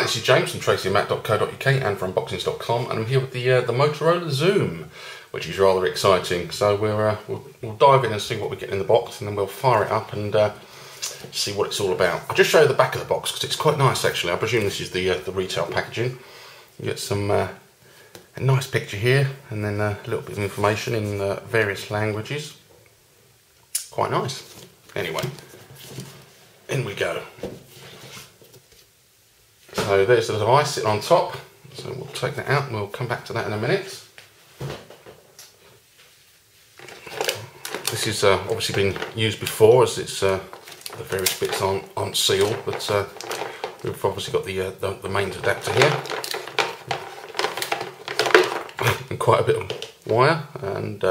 this is James from tracyandmatt.co.uk and from unboxings.com, and I'm here with the Motorola XOOM, which is rather exciting. So we'll dive in and see what we get in the box, and then we'll fire it up and see what it's all about. I'll just show you the back of the box because it's quite nice actually. I presume this is the retail packaging. You get some a nice picture here, and then a little bit of information in various languages. Quite nice. Anyway, in we go. So there's the device sitting on top, so we'll take that out and we'll come back to that in a minute. This has obviously been used before, as it's the various bits aren't sealed, but we've obviously got the mains adapter here and quite a bit of wire, and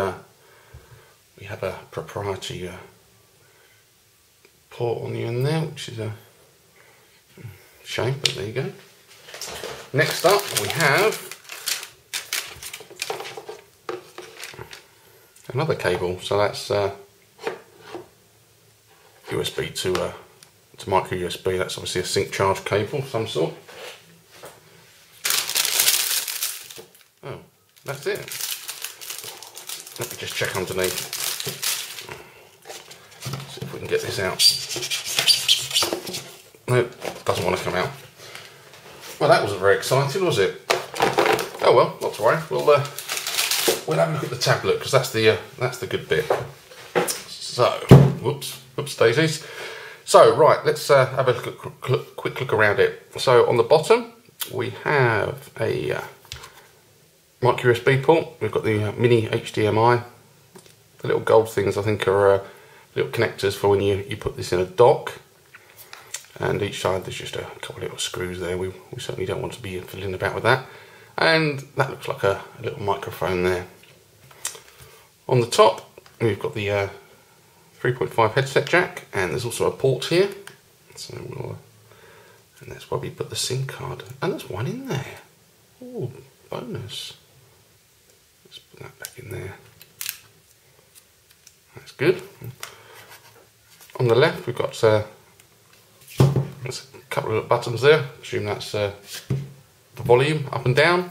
we have a proprietary port on the end there, which is a shame, but there you go. Next up we have another cable, so that's USB to micro USB. That's obviously a sync charge cable of some sort. Oh, that's it. Let me just check underneath. See if we can get this out. Nope, doesn't want to come out. Well, that wasn't very exciting, was it? Oh well, not to worry. We'll have a look at the tablet, because that's the good bit. So, whoops daisies. So right, let's have a quick look around it. So on the bottom we have a micro USB port. We've got the mini HDMI. The little gold things I think are little connectors for when you put this in a dock. And each side there's just a couple of little screws there. We certainly don't want to be fiddling about with that. And that looks like a little microphone there. On the top we've got the 3.5 headset jack, and there's also a port here. So and that's where we put the SIM card. And there's one in there. Ooh, bonus. Let's put that back in there. That's good. On the left we've got there's a couple of buttons there. I assume that's the volume up and down,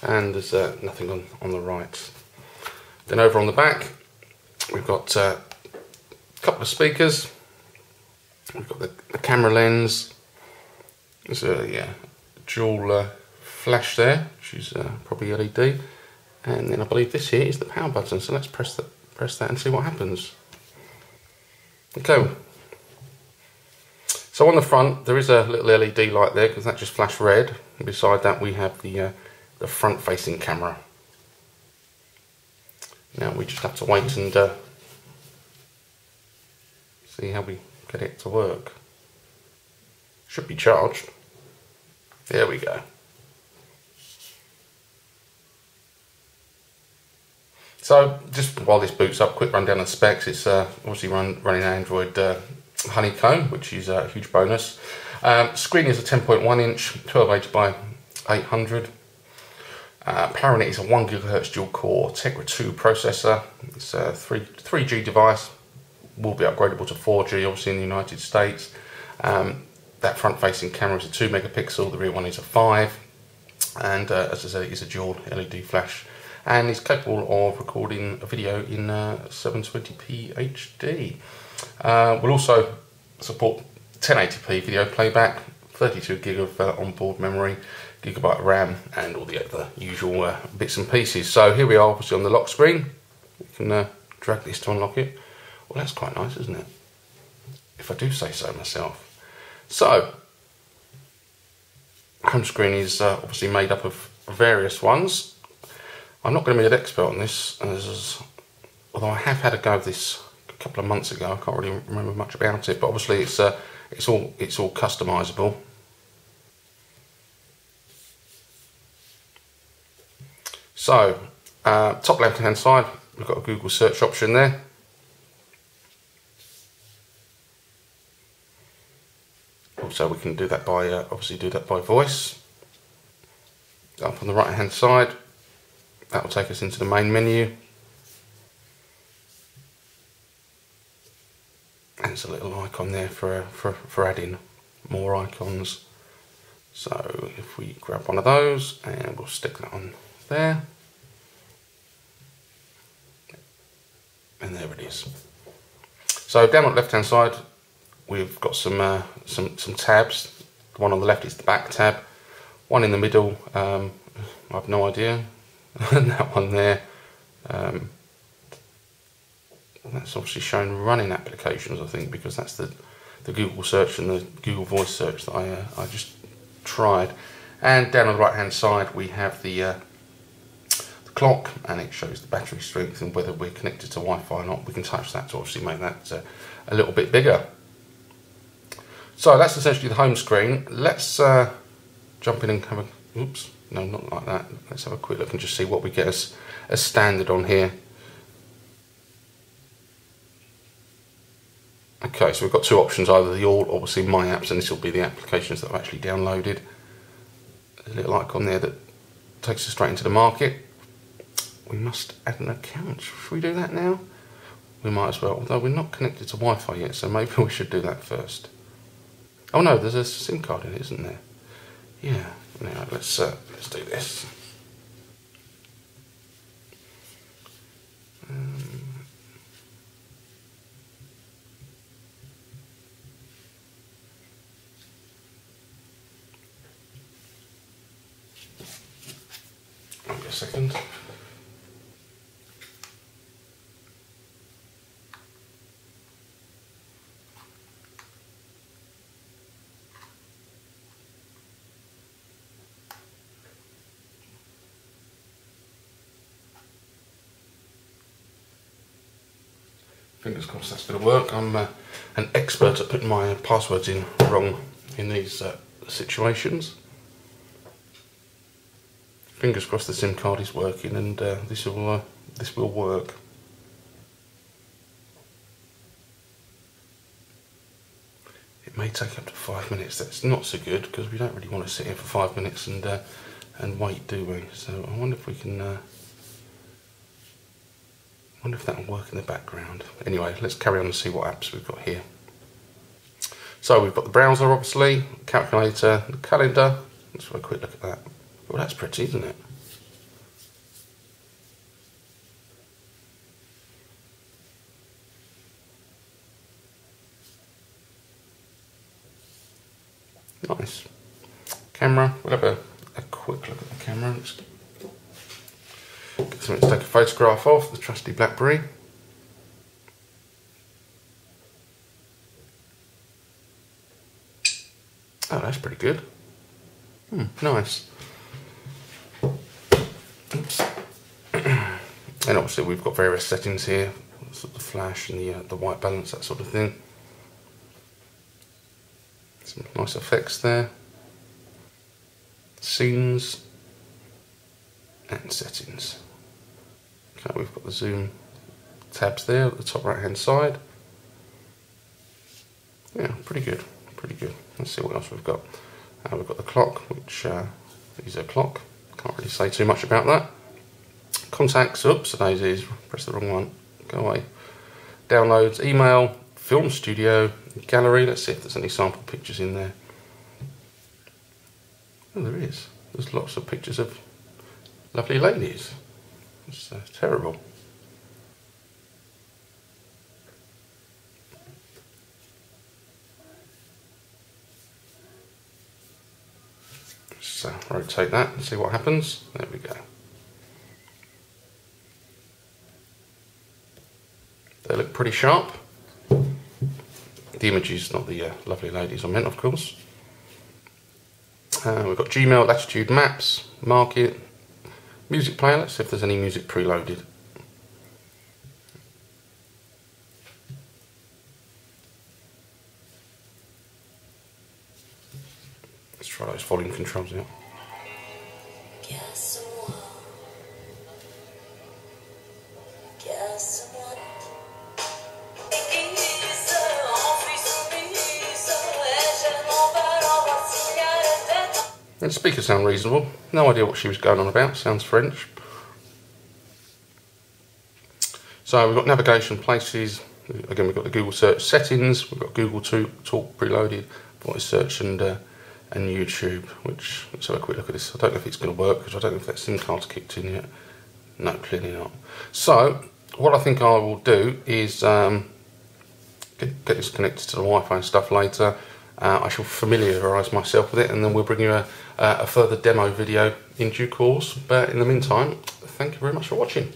and there's nothing on the right. Then over on the back we've got a couple of speakers. We've got the camera lens. There's a dual flash there, which is probably LED, and then I believe this here is the power button. So let's press that and see what happens. Okay. So on the front there is a little LED light there, because that just flashed red. And beside that we have the front facing camera. Now we just have to wait and see how we get it to work. Should be charged. There we go. So just while this boots up, quick rundown of specs. It's obviously running Android Honeycomb, which is a huge bonus. Screen is a 10.1 inch, 1280 by 800. Power in it is a 1 GHz dual core Tegra 2 processor. It's a 3G device, will be upgradable to 4G obviously in the United States. That front facing camera is a 2 megapixel, the rear one is a 5, and as I said, it is a dual LED flash, and is capable of recording a video in 720p HD. We'll also support 1080p video playback, 32 gig of onboard memory, gigabyte RAM, and all the other usual bits and pieces. So here we are, obviously on the lock screen. We can drag this to unlock it. Well, that's quite nice, isn't it? If I do say so myself. So, home screen is obviously made up of various ones. I'm not going to be an expert on this, although I have had a go of this a couple of months ago. I can't really remember much about it, but obviously it's all customizable. So, top left hand side, we've got a Google search option there. Also, we can do that by obviously do that by voice. Up on the right hand side, that will take us into the main menu. And there's a little icon there for adding more icons. So if we grab one of those and we'll stick that on there. And there it is. So down on the left hand side we've got some tabs. The one on the left is the back tab. One in the middle, I have no idea. And that one there, that's obviously showing running applications, I think, because that's the Google search and the Google voice search that I just tried. And down on the right hand side we have the clock, and it shows the battery strength and whether we're connected to Wi-Fi or not. We can touch that to obviously make that a little bit bigger. So that's essentially the home screen. Let's jump in and have a, oops, no, not like that. Let's have a quick look and just see what we get as standard on here. Okay, so we've got two options, either the all, obviously my apps, and this will be the applications that I've actually downloaded. There's a little icon there that takes us straight into the market. We must add an account. Should we do that now? We might as well, although we're not connected to Wi-Fi yet, so maybe we should do that first. Oh no, there's a SIM card in it, isn't there? Yeah. Now let's do this. Wait a second. Fingers crossed that's going to work. I'm an expert at putting my passwords in wrong in these situations. Fingers crossed the SIM card is working, and this will work. It may take up to 5 minutes. That's not so good because we don't really want to sit here for 5 minutes and wait, do we? So I wonder if we can. I wonder if that will work in the background. Anyway, let's carry on and see what apps we've got here. So we've got the browser, obviously, calculator, the calendar. Let's have a quick look at that. Well, that's pretty, isn't it? Nice. Camera, we'll have a quick look at the camera. Let's get something to take a photograph of, the trusty BlackBerry. Oh, that's pretty good. Nice. Oops. And obviously we've got various settings here, sort of the flash and the white balance, that sort of thing. Some nice effects there. Scenes and settings. Okay, we've got the zoom tabs there at the top right hand side. Yeah, pretty good, pretty good. Let's see what else we've got. We've got the clock, which is a clock. Can't really say too much about that. Contacts, oops, daisies, press the wrong one, go away. Downloads, email, film studio, gallery. Let's see if there's any sample pictures in there. Oh, there is. There's lots of pictures of lovely ladies. It's terrible. Just rotate that and see what happens. There we go. They look pretty sharp. The image is not the lovely ladies I meant, of course. We've got Gmail, latitude, maps, market, music player. Let's see if there's any music preloaded. Let's try those volume controls out. The speakers sound reasonable. No idea what she was going on about. Sounds French. So we've got navigation, places. Again, we've got the Google search settings. We've got Google Talk preloaded, voice search, and and YouTube, which, let's have a quick look at this. I don't know if it's going to work because I don't know if that SIM card's kicked in yet. No, clearly not. So what I think I will do is get this connected to the Wi-Fi and stuff later. I shall familiarise myself with it, and then we'll bring you a further demo video in due course. But in the meantime, thank you very much for watching.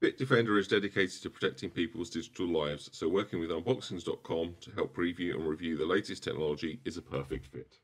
Bitdefender is dedicated to protecting people's digital lives, so working with unboxings.com to help preview and review the latest technology is a perfect fit.